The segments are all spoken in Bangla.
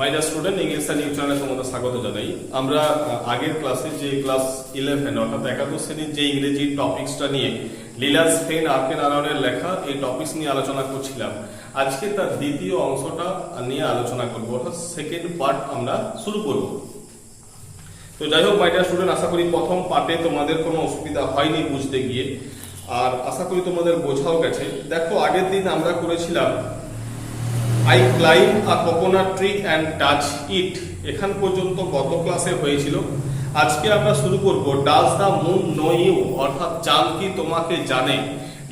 My dear student, English and you চ্যানেলে তোমাদের স্বাগত জানাই। আমরা আগের ক্লাসে যে ক্লাস 11 অর্থাৎ একাদশ শ্রেণীর যে ইংরেজি টপিকসটা নিয়ে লীলাস ফেন আর্কেন আরনের লেখা এই টপিকস নিয়ে আলোচনা করছিলাম, আজকে তার দ্বিতীয় অংশটা নিয়ে আলোচনা করব, অর্থাৎ সেকেন্ড পার্ট আমরা শুরু করব। তো যাই হোক মাই ডিয়ার স্টুডেন্ট, আশা করি প্রথম পার্টে তোমাদের কোনো অসুবিধা হয়নি বুঝতে গিয়ে, আর আশা করি তোমাদের বোঝাও গেছে। দেখো, আগের দিন আমরা করেছিলাম I climb a coconut tree and touch it, এখান পর্যন্ত গত ক্লাসে হয়েছিল। আজকে আমরা শুরু করব does the moon know you, অর্থাৎ চাঁদ কি তোমাকে জানে।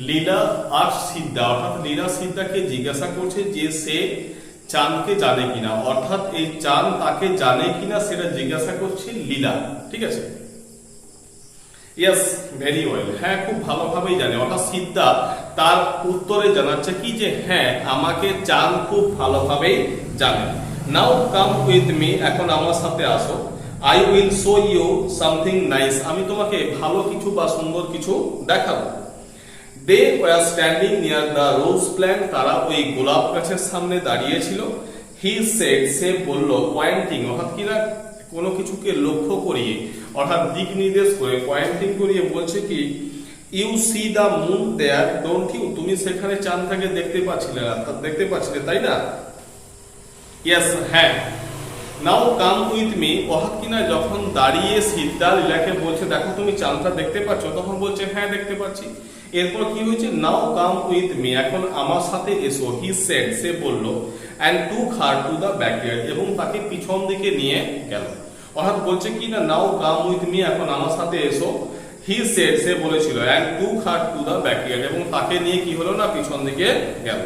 লীলা আর সিদ্ধা, অর্থাৎ লীলা সিদ্ধাকে জিজ্ঞাসা করছে যে সে চাঁদকে জানে কিনা, অর্থাৎ এই চাঁদ তাকে জানে কিনা সেটা জিজ্ঞাসা করছে লীলা। ঠিক আছে, ইয়েস, ভেরি ওয়েল, হ্যাঁ খুব ভালোভাবেই জানে। অর্থাৎ সিদ্ধা তার উত্তরে জানাচ্ছে কি যে হ্যাঁ আমাকে চাঁদ খুব ভালোভাবেই জানে। নাও কাম উইথ মি, এখন আমার সাথে আসো। I will show you something nice, আমি তোমাকে ভালো কিছু বা সুন্দর কিছু দেখাবো। They were standing near the rose plant, তারা ওই গোলাপ গাছের সামনে দাঁড়িয়েছিল। হি সেড, সে বলল, পয়েন্টিং, অর্থাৎ কিনা কোনো কিছুকে লক্ষ্য করিয়ে, অর্থাৎ দিক নির্দেশ করে পয়েন্টিং করিয়ে বলছে কি you see the moon there don't you, তুমি সেখানে চাঁদটাকে দেখতে পাচ্ছিলে না, দেখতে পাচ্ছিলে তাই না? ইয়েস, হ্যাঁ। নাও কাম উইথ মি, অর্থাৎ কিনা যখন দাঁড়িয়ে সিদ্ধা লীলাকে বলছে দেখো তুমি চাঁদটা দেখতে পাচ্ছ, তখন বলছে হ্যাঁ দেখতে পাচ্ছি। এরপর কি হয়েছে, নাও কাম উইথ মি, এখন আমার সাথে এসো। হি সেড, সে বলল, and took her to the backyard, এবং তাকে পিছন দিকে নিয়ে গেল। অর্থাৎ বলছে কি না নাও কাম উইথ মি, এখন আমার সাথে এসো। হি সেড, সে বলেছিল, and took her to the backyard, এবং তাকে নিয়ে কি হলো না পিছন দিকে গেল।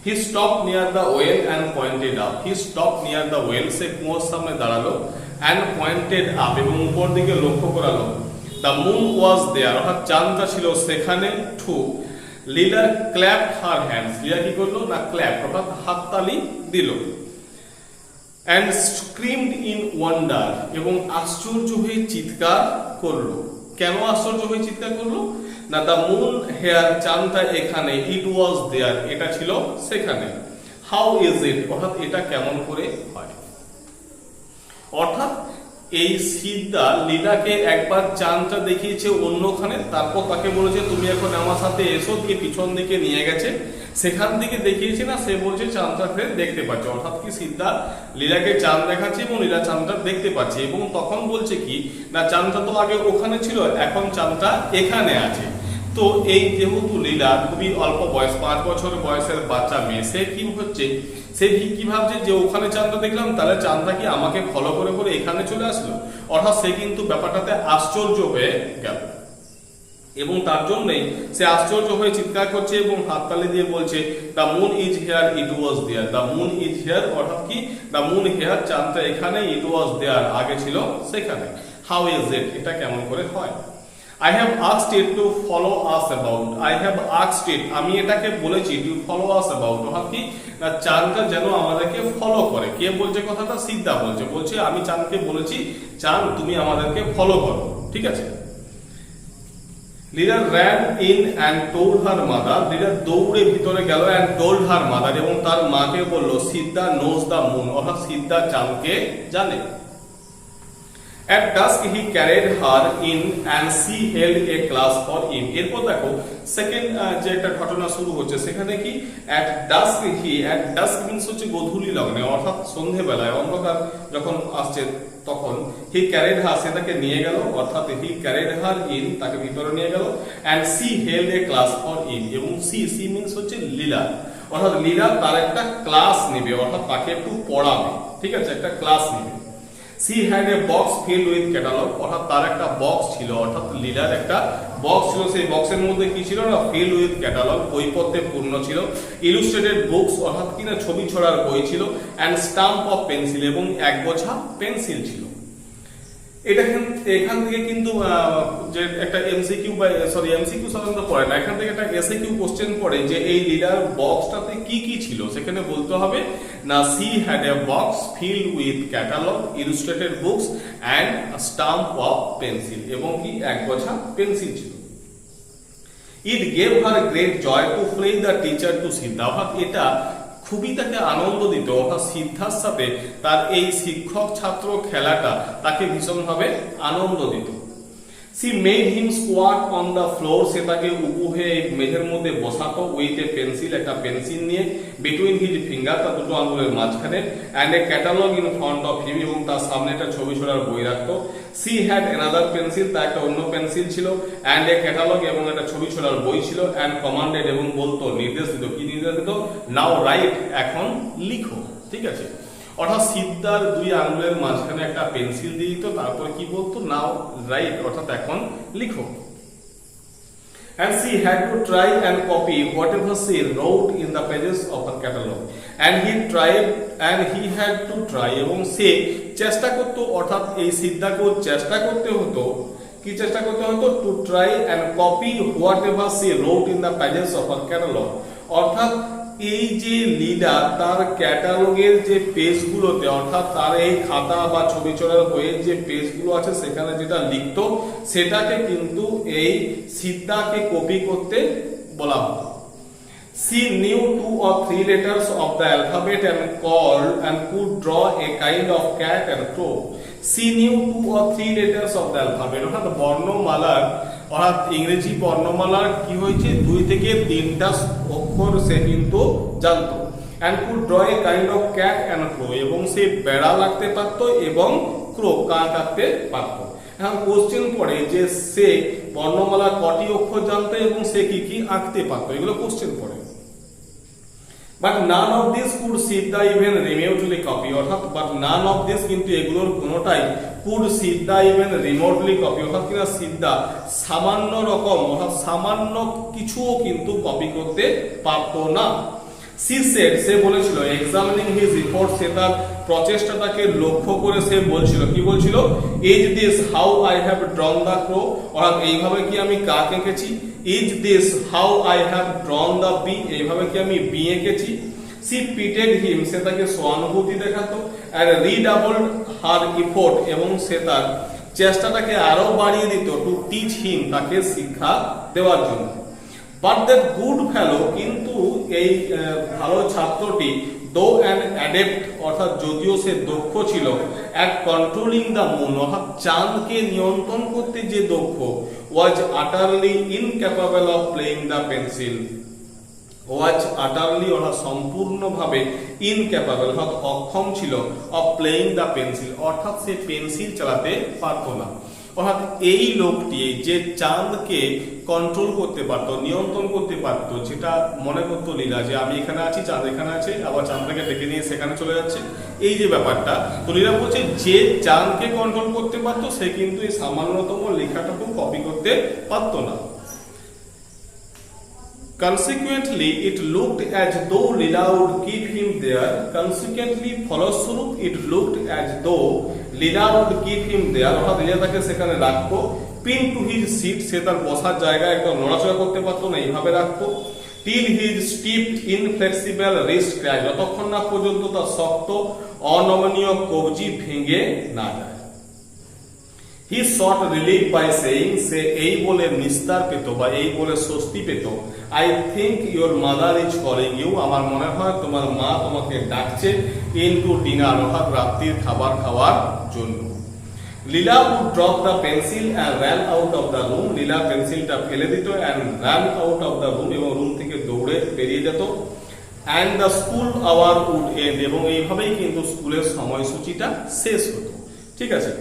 He stop near the well and pointed up, he stop near the well, সে কুয়োর সামনে দাঁড়ালো। অ্যান্ড পয়েন্টেড আপ, এবং উপর দিকে লক্ষ্য করালো। দ্য মুন ওয়াজ দেয়ার, অর্থাৎ চাঁদটা ছিল সেখানে। টু লীলা ক্ল্যাপ হার হ্যান্ডস, লীলা কি করলো না ক্ল্যাপ, অর্থাৎ হাততালি দিল। অ্যান্ড স্ক্রিমড ইন ওয়ান্ডার, এবং আশ্চর্য হয়ে চিৎকার করলো। কেন আশ্চর্য হয়ে চিৎকার করলো না, দ্য মুন হেয়ার, চাঁদটা এখানে। ইট ওয়াজ দেয়ার, এটা ছিল সেখানে। হাউ ইজ ইট, অর্থাৎ এটা কেমন করে হয়। অর্থাৎ এই সিদ্ধা লীলাকে একবার চাঁদটা দেখিয়েছে অন্যখানে, তারপর তাকে বলেছে তুমি এখন আমার সাথে এসো, দিয়ে পিছন দিকে নিয়ে গেছে। সেখান থেকে দেখিয়েছে না, সে বলছে চাঁদটা দেখতে পাচ্ছে। অর্থাৎ কি সিদ্ধা লীলাকে চাঁদ দেখাচ্ছে এবং লীলা চাঁদটা দেখতে পাচ্ছে, এবং তখন বলছে কি না চাঁদটা তো আগে ওখানে ছিল, এখন চাঁদটা এখানে আছে। তো এই যেহেতু লীলা খুবই অল্প বয়স, 5 বছর বয়সের বাচ্চা মেয়ে, সে কি হচ্ছে, সে কি ভাবছে যে ওখানে চাঁদটা দেখলাম, তাহলে চাঁদটা কি আমাকে ফলো করে করে এখানে চলে আসলো। অর্থাৎ সে কিন্তু ব্যাপারটাতে আশ্চর্য হয়ে গেল, এবং তার জন্যই সে আশ্চর্য হয়ে চিৎকার করছে এবং হাততালি দিয়ে বলছে the moon is here, it was there. The moon is here, অর্থাৎ কি দ্য মুন হিয়ার, চাঁদটা এখানে। ইট ওয়াজ দেয়ার, আগে ছিল সেখানে। হাউ ইজ ইট, এটা কেমন করে হয়। I have asked it to follow us about, I have asked it, আমি এটাকে বলেছি to follow us about, অর্থাৎ কি না চাঁদটা যেন আমাদেরকে ফলো করে। কে বলছে কথাটা, সিদ্ধা বলছে আমি চাঁদকে বলেছি চাঁদ তুমি আমাদেরকে ফলো করো। ঠিক আছে। লীলা ran in and told her mother, লীলা দৌড়ে ভিতরে গেল and told her mother, এবং তার মাকে বলল সিদ্ধা knows the moon, অর্থাৎ সিদ্ধা চাঁদকে জানে। At dusk he carried her in and she held a class for him, এরপর দেখো সেকেন্ড যে একটা ঘটনা শুরু হচ্ছে সেখানে কি at dusk means হচ্ছে গধূলি লগ্নে, অর্থাৎ সন্ধ্যেবেলায় অন্ধকার যখন আসছে তখন he carried her, সে তাকে নিয়ে গেল, অর্থাৎ he carried her in, তাকে ভিতরে নিয়ে গেল। and she held a class for him, এবং she means হচ্ছে লীলা, অর্থাৎ লীলা তার একটা ক্লাস নেবে, অর্থাৎ তাকে একটু পড়াবে। ঠিক আছে, একটা ক্লাস নেবে। She had a box filled with catalog, অর্থাৎ তার একটা বক্স ছিল, অর্থাৎ লীলার একটা বক্স ছিল, সেই বক্সের মধ্যে কি ছিল না filled with catalog, বইপত্রে পূর্ণ ছিল। illustrated books, অর্থাৎ কিনা ছবি ছড়ার বই ছিল। and stamp of pencil, এবং এক গোছা পেন্সিল ছিল। এটা এখান থেকে কিন্তু যে একটা এমসিকিউ সাধারণত পড়ে না, এখান থেকে একটা এসএকিউ কোশ্চেন পড়ে যে এই লীলার বক্সটাতে কি কি ছিল। সেখানে বলতে হবে না she had a box filled with catalog, illustrated books and a stamp of pencil, এবং কি এক গোছা পেন্সিল ছিল। It gave her great joy to flee the teacher to Siddha, অর্থাৎ এটা খুবই তাকে আনন্দ দিত, অর্থাৎ সিদ্ধার সাথে তার এই শিক্ষক ছাত্র খেলাটা তাকে ভীষণভাবে আনন্দ দিত। She made him squat on the floor, সে তাকে উবু হয়ে মেঝের মধ্যে বসাতো উইথ এ পেন্সিল, একটা পেন্সিল নিয়ে, বিটুইন হিজ ফিঙ্গার, তার দুটো আঙ্গুলের মাঝখানে, and a catalogue in front of him, এবং তার সামনে একটা ছবি ছড়ার বই রাখতো। সি হ্যাড অ্যানাদার পেন্সিল, তার একটা অন্য পেন্সিল ছিল, অ্যান্ড এ ক্যাটালগ, এবং একটা ছবি ছড়ার বই ছিল, অ্যান্ড কমান্ডেড, এবং বলতো, নির্দেশ দিত, কি নির্দেশ দিত, নাও রাইট, এখন লিখো। ঠিক আছে, অর্থাৎ সিদ্ধার দুই আঙ্গুলের মাঝখানে একটা পেন্সিল দিয়ে দিত, তারপরে কি বলতো, নাও রাইট, অর্থাৎ এখন লিখো। And she had to try and copy whatever she wrote in the pages of her catalog. And he had to try, এবং সে চেষ্টা করতো, অর্থাৎ এই সিদ্ধাকেও চেষ্টা করতে হতো, কি চেষ্টা করতে হতো, to try and copy whatever she wrote in the pages of her catalog, অর্থাৎ এই যে লীলা তার ক্যাটালগের যে পেজগুলোতে, অর্থাৎ তার এই খাতা বা ছবি ছড়ার বইয়ের যে পেজগুলো আছে সেখানে যেটা লিখতো সেটাকে কিন্তু এই সিদ্ধাকে কপি করতে বলা হতো। She knew 2 or 3 letters of the alphabet and could draw a kind of cat and crow. She knew 2 or 3 letters of the alphabet, অর্থাৎ বর্ণমালার, অর্থাৎ ইংরেজি বর্ণমালার কি হয়েছে 2 থেকে 3টা অক্ষর সে কিন্তু জানতো। and could draw a kind of cat and crow, এবং সে বেড়া আঁকতে পারতো এবং ক্রো, কাক আঁকতে পারতো। এখন কোশ্চেন পড়ে যে সে বর্ণমালার কটি অক্ষর জানতো এবং সে কি কি আঁকতে পারতো, এগুলো কোশ্চেন পড়ে। But none of this could Siddha even remotely copy, অর্থাৎ but none of this, কিন্তু এগুলোর কোনোটাই could Siddha even remotely copy, অর্থাৎ কিনা সিদ্ধা সামান্য রকম, অর্থাৎ সামান্য কিছুও কিন্তু কপি করতে পারতো না। She said, সে বলেছিল, examining his report, সে তার প্রচেষ্টাটাকে লক্ষ্য করে সে বলছিল, কি বলছিল, is this how I have drawn the crow, অর্থাৎ এইভাবে কি আমি কাক এঁকেছি, is this how I have drawn the bee, এইভাবে কি আমি বি এঁকেছি। She pitied him, সে তাকে সহানুভূতি দেখাতো, and redoubled her effort, এবং সে তার চেষ্টাটাকে আরো বাড়িয়ে দিত, to teach him, তাকে শিক্ষা দেওয়ার জন্য। But that good fellow, কিন্তু এই ভালো ছাত্রটি, though an adept, অর্থাৎ যদিও সে দক্ষ ছিল, at controlling the moon, অর্থাৎ চাঁদকে নিয়ন্ত্রণ করতে যে দক্ষ, was utterly incapable of playing the pencil, was utterly, অর্থাৎ সম্পূর্ণভাবে, incapable, অর্থাৎ অক্ষম ছিল, of playing the pencil, অর্থাৎ সে পেন্সিল চালাতে পারতো না। অর্থাৎ এই লোকটি যে চাঁদকে কন্ট্রোল করতে পারতো, নিয়ন্ত্রণ করতে পারতো, যেটা মনে করতো লীলা যে আমি এখানে আছি, চাঁদ এখানে আছে, আবার চাঁদটাকে ডেকে নিয়ে সেখানে চলে যাচ্ছে, এই যে ব্যাপারটা, তো লীলা বলছে যে চাঁদকে কন্ট্রোল করতে পারতো সে কিন্তু এই সামান্যতম লেখাটাকে কপি করতে পারতো না। Consequently, it looked as though Leela would keep him there. Consequently, ফলস্বরূপ, it looked as though Leela would keep him there, অর্থাৎ লীলা তাকে সেখানে রাখতো, pin to his seat, সে তার বসার জায়গায় একদম নড়াচড়া করতে পারতো না, এইভাবে রাখতো, till his stiff inflexible wrist cracked, যতক্ষণ না পর্যন্ত তার শক্ত অনমনীয় কবজি ভেঙে না যায়। He sought relief by saying, সে এই বলে নিস্তার পেত বা এই বলে স্বস্তি পেত, I think your mother is calling you, আমার মনে হয় তোমার মা তোমাকে ডাকছে, into dinner, অর্থাৎ রাত্রির খাবার খাওয়ার জন্য। Leela would drop the pencil and ran out of the room, লীলা পেন্সিলটা ফেলে দিত, and ran out of the room, এবং রুম থেকে দৌড়ে বেরিয়ে যেত, and the school hour would end, এবং এইভাবেই কিন্তু স্কুলের সময়সূচিটা শেষ হতো। ঠিক আছে,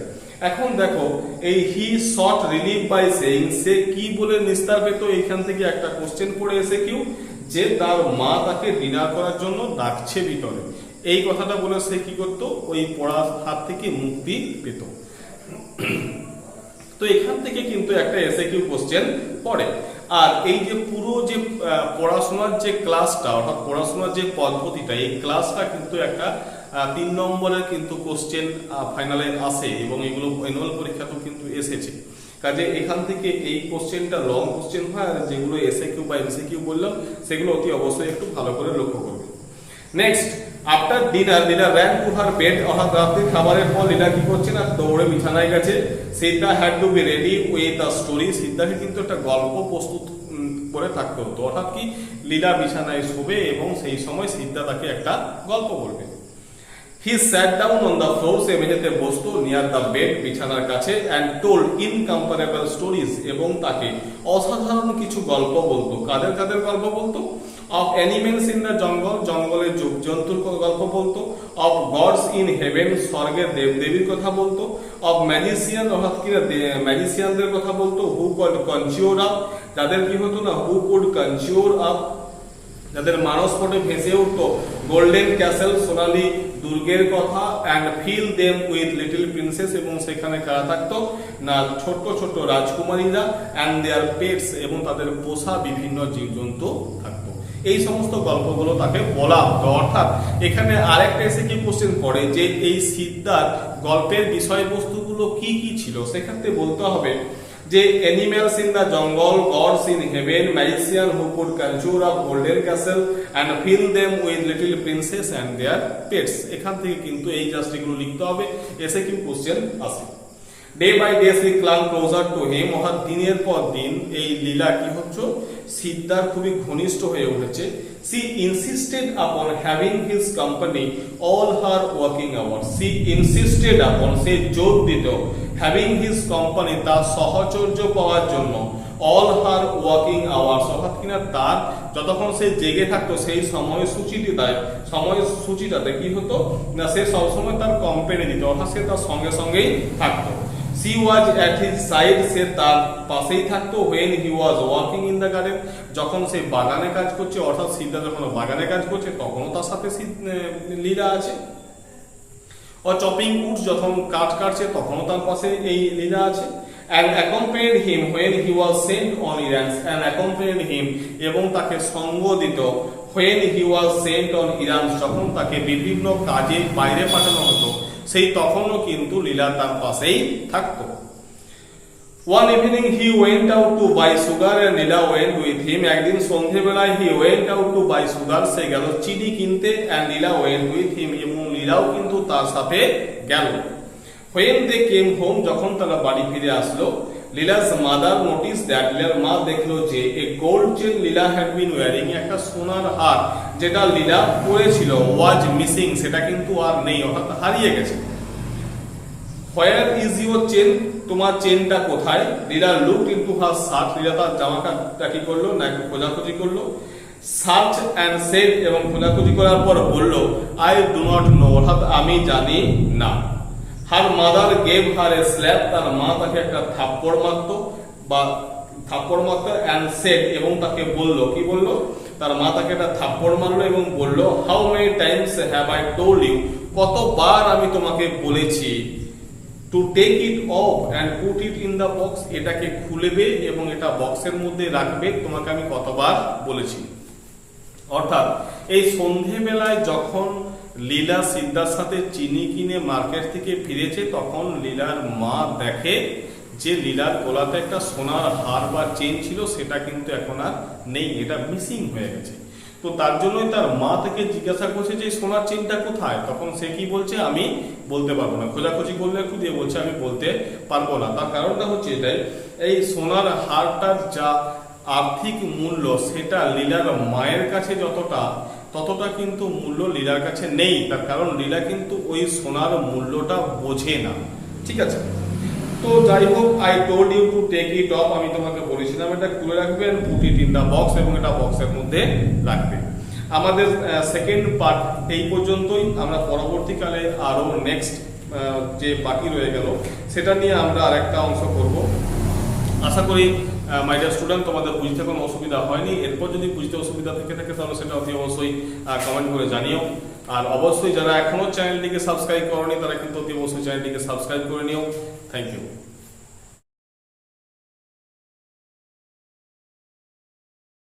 এখন দেখো এই হি sought relief by saying, সে কি বলে নিস্তার পেত, এইখান থেকে একটা কোশ্চেন পড়ে এসে কিউ যে তার মা তাকে ডিনার করার জন্য ডাকছে ভিতরে, এই কথাটা বলে সে কি করত, ওই পড়ার হাত থেকে মুক্তি পেত। তো এখান থেকে কিন্তু একটা এসএকিউ কোশ্চেন পড়ে। আর এই যে পুরো যে পড়াশোনার যে ক্লাসটা, অর্থাৎ পড়াশোনার যে পদ্ধতিটা, এই ক্লাসটা কিন্তু একটা 3 নম্বরের কিন্তু কোশ্চেন ফাইনালে আসে, এবং এগুলো অ্যানুয়াল পরীক্ষাতেও কিন্তু এসেছে। কাজে এখান থেকে এই কোশ্চেনটা লং কোশ্চেন হয়, আর যেগুলো এসএকিউ বা এমসিকিউ বললাম সেগুলো অতি অবশ্যই একটু ভালো করে লক্ষ্য করবে। Next, after dinner Leela ran to her bed, অর্থাৎ রাত্রির খাবারের পর লীলা কি করছে না, দৌড়ে বিছানায় গেছে। Siddha had to be ready with a story, সিদ্ধাকে কিন্তু একটা গল্প প্রস্তুত করে থাকতে হতো। অর্থাৎ কি, লীলা বিছানায় শোবে এবং সেই সময় সিদ্ধা তাকে একটা গল্প বলবে। He sat down on the floor, সে মেঝেতে বসতো, near the bed, বিছানার কাছে, and told incomparable stories, এবং তাকে অসাধারণ কিছু গল্প বলতো। কাদের কাদের গল্প বলতো? Of animals in the jungle, জঙ্গলের জীবজন্তুর গল্প বলতো। Of gods in heaven, স্বর্গের দেবদেবীর কথা বলতো। Of magician, অর্থাৎ কি ম্যাজিশিয়ানদের কথা বলতো। Who could conjure up, যাদের কি হতো না, who could conjure up, যাদের মানসপটে ভেসে উঠতো গোল্ডেন ক্যাসেল, সোনালী দুর্গের কথা, and fill them with little princess, এবং সেখানে কারা থাকতো না, ছোট্ট ছোট্ট রাজকুমারীরা, অ্যান্ড দেয়ার পেটস, এবং তাদের পোষা বিভিন্ন জীবজন্তু থাকতো। এই সমস্ত গল্পগুলো তাকে বলা হতো। অর্থাৎ এখানে আরেকটা এসে কি কোশ্চেন পড়ে যে এই সিদ্ধার গল্পের বিষয়বস্তুগুলো কি কি ছিল, সেক্ষেত্রে বলতে হবে যে animals in the jungle, gods in heaven, magician who could conjure up golden castle and fill them with little princess and their pets. এখান থেকে কিন্তু এই জাস্ট এগুলো লিখতে হবে, এসে কি কোশ্চেন আসে। Day by day she clung closer to him, অর্থাৎ দিনের পর দিন এই লীলা কি হচ্ছে, সিদ্ধার খুবই ঘনিষ্ঠ হয়ে উঠেছে। She insisted upon having his company all her working hours, she insisted upon, সে জোর দিত, হ্যাভিং হিজ কোম্পানি, তার সহচর্য পাওয়ার জন্য, অল হার ওয়ার্কিং আওয়ার্স, অর্থাৎ কিনা তার যতক্ষণ সে জেগে থাকতো সেই সময়সূচিটাতে কি হতো না, সে সবসময় তার কোম্পানি দিত, অর্থাৎ সে তার সঙ্গে সঙ্গেই থাকতো। She was at his side, সে তার পাশেই থাকতো। When he was working in the garden, যখন সে বাগানে কাজ করছে, অর্থাৎ সিদ্ধা যখন বাগানে কাজ করছে তখনও তার সাথে লীলা আছে। ও চপিং উডস, যখন কাঠ কাটছে তখনও তার পাশে এই লীলা আছে। And accompanied him when he was sent on errands, and accompanied him, এবং তাকে সঙ্গ দিত when he was sent on errands, যখন তাকে বিভিন্ন কাজে বাইরে পাঠানো হতো সেই তখনও কিন্তু লীলা তার পাশেই থাকতো। One evening he went out to buy sugar and Leela went with him, একদিন সন্ধ্যেবেলায় he went out to buy sugar, সে গেল চিনি কিনতে, and Leela went with him, এবং লীলাও কিন্তু তার সাথে গেল। When they came home, যখন তারা বাড়ি ফিরে আসলো, Leela's mother noticed that, লীলার মা দেখলো যে a gold chain Leela had been wearing, একটা সোনার হার যেটা লীলা পরেছিল, was missing, সেটা কিন্তু আর নেই, অর্থাৎ হারিয়ে গেছে। Where is your chain, তোমার চেনটা কোথায়? Leela looked into her shirt, লীলা তার জামাটা কি করলো না, একটু খোঁজাখুঁজি করলো। Search and said, এবং খোঁজাখুঁজি করার পর বললো I do not know, অর্থাৎ আমি জানি না। Her mother gave her a slap, তার মা তাকে একটা থাপ্পড় মারতো and said, এবং তাকে বললো, কি বললো, তার মা তাকে একটা থাপ্পড় মারলো এবং বললো how many times have I told you, কতবার আমি তোমাকে বলেছি, to take it off and put it in the box, এটাকে খুলবে এবং এটা বক্সের মধ্যে রাখবে, তোমাকে আমি কতবার বলেছি। অর্থাৎ এই সন্ধেবেলায় যখন লীলা সিদ্ধার সাথে চিনি কিনে মার্কেট থেকে ফিরেছে, তখন লীলার মা দেখে যে লীলার গলাতে একটা সোনার হার বা চেন ছিল, সেটা কিন্তু এখন আর নেই, এটা মিসিং হয়ে গেছে। তো তার জন্যই তার মা থেকে জিজ্ঞাসা করছে যে সোনার চেনটা কোথায়, তখন সে কি বলছে, আমি বলতে পারবো না। খোঁজাখুঁজি করলে একটু দিয়ে বলছে আমি বলতে পারবো না। তার কারণটা হচ্ছে এটাই, এই সোনার হারটার যা আর্থিক মূল্য সেটা লীলার মায়ের কাছে ততটা কিন্তু মূল্য লীলার কাছে নেই। তার কারণ লীলা কিন্তু ওই সোনার মূল্যটা বোঝে না, ঠিক আছে। তো যাই হোক, I told you to take it off, আমি তোমাকে বলেছিলাম এটা খুলে রাখবেন, put it in the box, এবং এটা বক্সের মধ্যে রাখবে। আমাদের সেকেন্ড পার্ট এই পর্যন্তই। আমরা পরবর্তীকালে আরো নেক্সট যে বাকি রয়ে গেল সেটা নিয়ে আমরা আরেকটা অংশ করব। আশা করি মাই ডিয়ার স্টুডেন্ট তোমাদের বুঝতে কোনো অসুবিধা হয়নি। এরপর যদি বুঝতে অসুবিধা থেকে থাকে তাহলে সেটা অতি অবশ্যই কমেন্ট করে জানিও। আর অবশ্যই যারা এখনো চ্যানেলটিকে সাবস্ক্রাইব করনি তারা কিন্তু অতি অবশ্যই চ্যানেলটিকে সাবস্ক্রাইব করে নিও। Thank you.